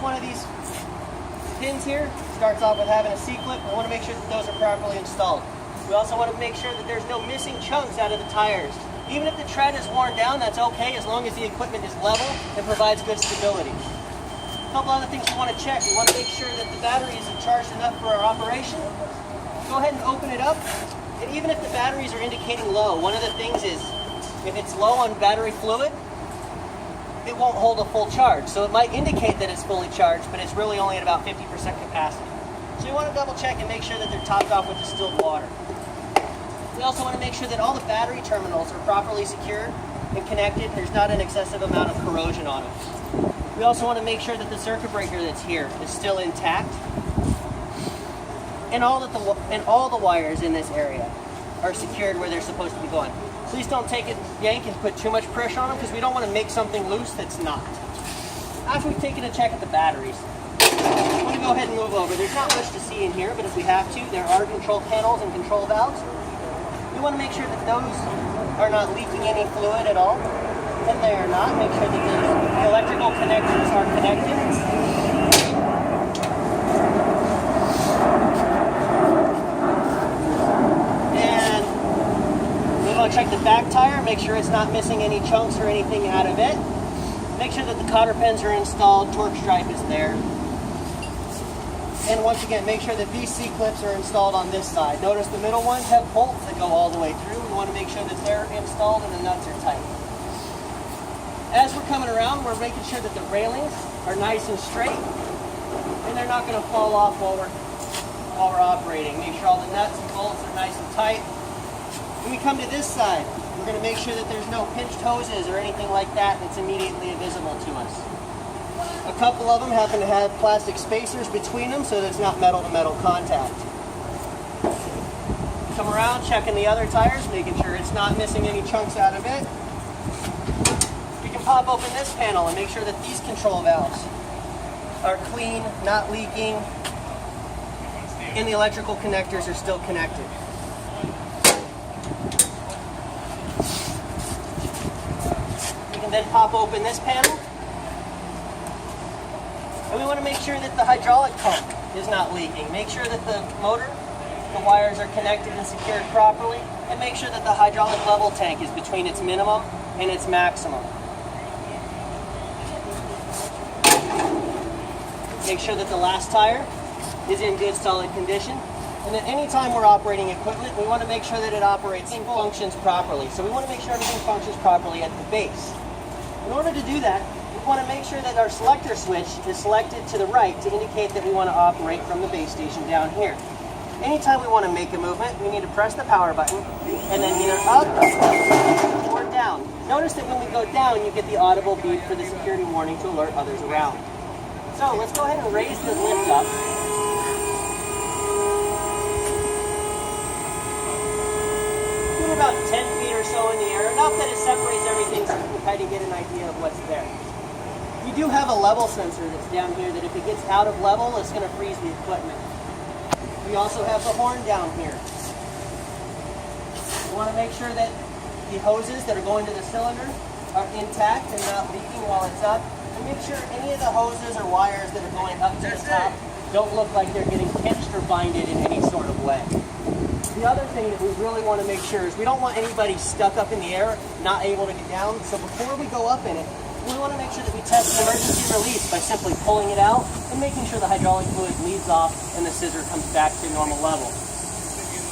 one of these pins here starts off with having a C-clip. We want to make sure that those are properly installed. We also want to make sure that there's no missing chunks out of the tires. Even if the tread is worn down, that's okay as long as the equipment is level and provides good stability. A couple other things we want to check. We want to make sure that the batteries are charged enough for our operation. Go ahead and open it up. And even if the batteries are indicating low, one of the things is if it's low on battery fluid, it won't hold a full charge. So it might indicate that it's fully charged, but it's really only at about 50% capacity. So you want to double check and make sure that they're topped off with distilled water. We also want to make sure that all the battery terminals are properly secured and connected. There's not an excessive amount of corrosion on them. We also want to make sure that the circuit breaker that's here is still intact. And all the wires in this area are secured where they're supposed to be going. Please don't take it, yank, and put too much pressure on them because we don't want to make something loose that's not. After we've taken a check at the batteries, I'm going to go ahead and move over. There's not much to see in here, but if we have to, there are control panels and control valves. We want to make sure that those are not leaking any fluid at all. If they are not, make sure that the electrical connectors are connected. And we want to check the back tire, make sure it's not missing any chunks or anything out of it. Make sure that the cotter pins are installed, torque stripe is there. And once again, make sure that these C-clips are installed on this side. Notice the middle ones have bolts that go all the way through. We want to make sure that they're installed and the nuts are tight. As we're coming around, we're making sure that the railings are nice and straight and they're not going to fall off while we're operating. Make sure all the nuts and bolts are nice and tight. When we come to this side, we're going to make sure that there's no pinched hoses or anything like that that's immediately visible to us. A couple of them happen to have plastic spacers between them so that it's not metal-to-metal contact. Come around, checking the other tires, making sure it's not missing any chunks out of it. We can pop open this panel and make sure that these control valves are clean, not leaking, and the electrical connectors are still connected. We can then pop open this panel. And we want to make sure that the hydraulic pump is not leaking. Make sure that the motor, the wires are connected and secured properly, and make sure that the hydraulic level tank is between its minimum and its maximum. Make sure that the last tire is in good solid condition. And then anytime we're operating equipment, we want to make sure that it operates and functions properly. So we want to make sure everything functions properly at the base. In order to do that, we want to make sure that our selector switch is selected to the right to indicate that we want to operate from the base station down here. Anytime we want to make a movement, we need to press the power button and then either up or down. Notice that when we go down, you get the audible beep for the security warning to alert others around. So let's go ahead and raise the lift up. Put about 10 feet or so in the air, enough that it separates everything so you can kind of get an idea of what's there. We do have a level sensor that's down here that if it gets out of level, it's going to freeze the equipment. We also have the horn down here. We want to make sure that the hoses that are going to the cylinder are intact and not leaking while it's up. And make sure any of the hoses or wires that are going up to the top don't look like they're getting pinched or binded in any sort of way. The other thing that we really want to make sure is we don't want anybody stuck up in the air, not able to get down. So before we go up in it, we want to make sure that we test the emergency release by simply pulling it out and making sure the hydraulic fluid leads off and the scissor comes back to normal level.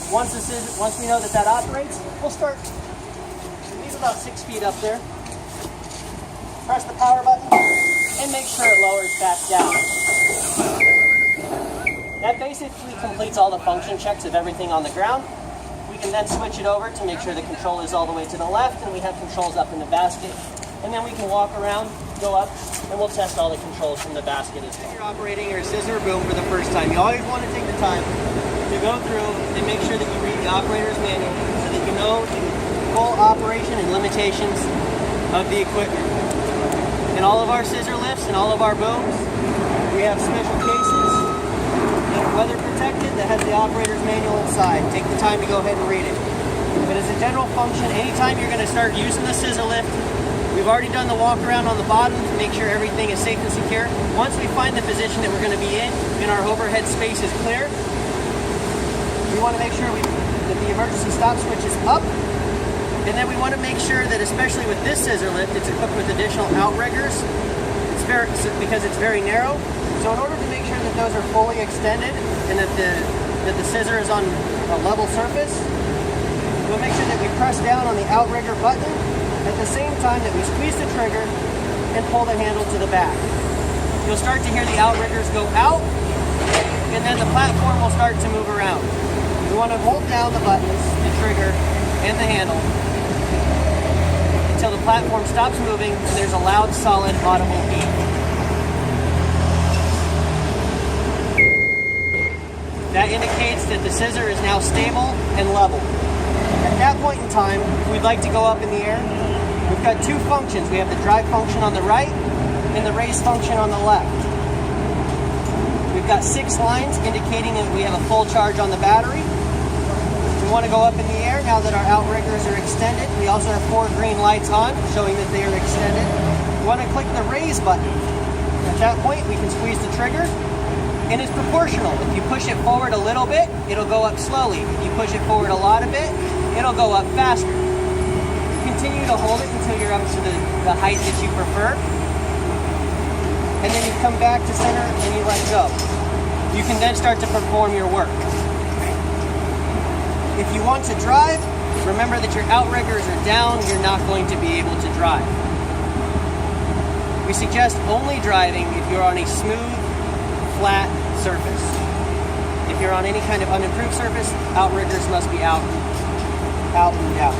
Once we know that that operates, we'll start. Leave about 6 feet up there. Press the power button and make sure it lowers back down. That basically completes all the function checks of everything on the ground. We can then switch it over to make sure the control is all the way to the left and we have controls up in the basket. And then we can walk around, go up, and we'll test all the controls from the basket as well. If you're operating your scissor boom for the first time, you always want to take the time to go through and make sure that you read the operator's manual so that you know the full operation and limitations of the equipment. In all of our scissor lifts and all of our booms, we have special cases that are weather protected that has the operator's manual inside. Take the time to go ahead and read it. But as a general function, anytime you're going to start using the scissor lift, We've already done the walk around on the bottom to make sure everything is safe and secure. Once we find the position that we're going to be in and our overhead space is clear, we want to make sure that the emergency stop switch is up. And then we want to make sure that, especially with this scissor lift, it's equipped with additional outriggers. Because it's very narrow. So in order to make sure that those are fully extended and that the scissor is on a level surface, we'll make sure that we press down on the outrigger button at the same time that we squeeze the trigger and pull the handle to the back. You'll start to hear the outriggers go out, and then the platform will start to move around. We want to hold down the buttons, the trigger, and the handle until the platform stops moving and there's a loud, solid, audible beep. That indicates that the scissor is now stable and level. At that point in time, if we'd like to go up in the air, we've got two functions. We have the drive function on the right and the raise function on the left. We've got 6 lines indicating that we have a full charge on the battery. We want to go up in the air now that our outriggers are extended. We also have 4 green lights on, showing that they are extended. We want to click the raise button. At that point, we can squeeze the trigger, and it's proportional. If you push it forward a little bit, it'll go up slowly. If you push it forward a lot of it, it'll go up faster. Continue to hold it until you're up to the height that you prefer. And then you come back to center and you let go. You can then start to perform your work. If you want to drive, remember that your outriggers are down, you're not going to be able to drive. We suggest only driving if you're on a smooth, flat surface. If you're on any kind of unimproved surface, outriggers must be out, and out.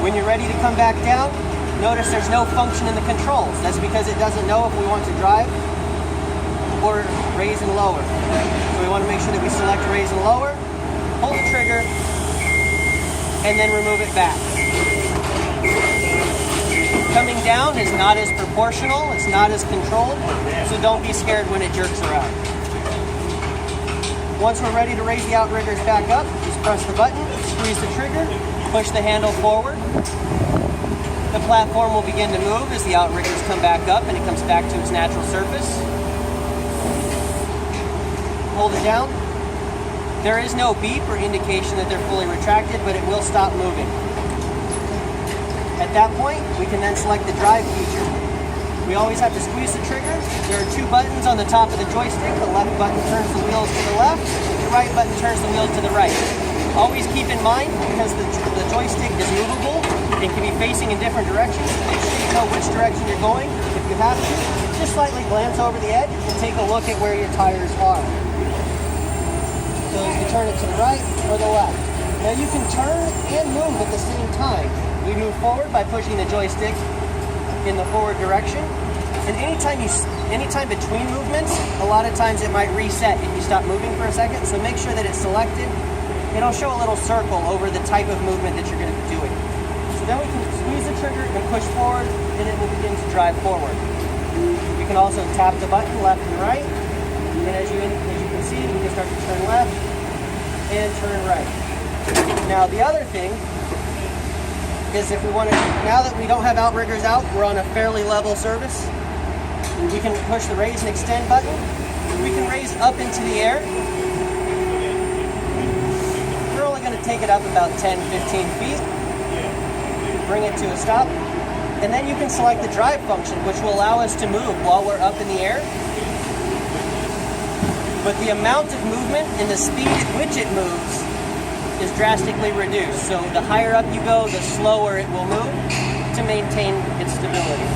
When you're ready to come back down, notice there's no function in the controls. That's because it doesn't know if we want to drive or raise and lower. So we want to make sure that we select raise and lower, pull the trigger, and then remove it back. Coming down is not as proportional, it's not as controlled, so don't be scared when it jerks around. Once we're ready to raise the outriggers back up, just press the button, squeeze the trigger, push the handle forward. The platform will begin to move as the outriggers come back up and it comes back to its natural surface. Hold it down. There is no beep or indication that they're fully retracted, but it will stop moving. At that point, we can then select the drive feature. We always have to squeeze the trigger. There are 2 buttons on the top of the joystick. The left button turns the wheels to the left, the right button turns the wheels to the right. Always keep in mind, because the joystick is movable, it can be facing in different directions. Make sure you know which direction you're going. If you have to, just slightly glance over the edge and take a look at where your tires are. So you can turn it to the right or the left. Now you can turn and move at the same time. We move forward by pushing the joystick in the forward direction. And anytime between movements, a lot of times it might reset if you stop moving for a second. So make sure that it's selected. It'll show a little circle over the type of movement that you're going to be doing. So then we can squeeze the trigger and push forward, and it will begin to drive forward. You can also tap the button left and right. And as you can see, we can start to turn left and turn right. Now the other thing is, if we want to, now that we don't have outriggers out, we're on a fairly level surface, we can push the raise and extend button. We can raise up into the air. We're only going to take it up about 10-15 feet. Bring it to a stop. And then you can select the drive function, which will allow us to move while we're up in the air. But the amount of movement and the speed at which it moves is drastically reduced. So the higher up you go, the slower it will move to maintain its stability.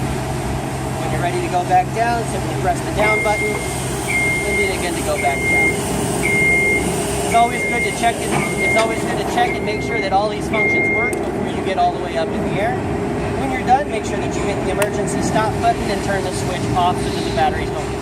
When you're ready to go back down, simply press the down button and then again to go back down. It's always good to check it. It's always good to check and make sure that all these functions work before you get all the way up in the air. When you're done, make sure that you hit the emergency stop button and turn the switch off so that the batteries don't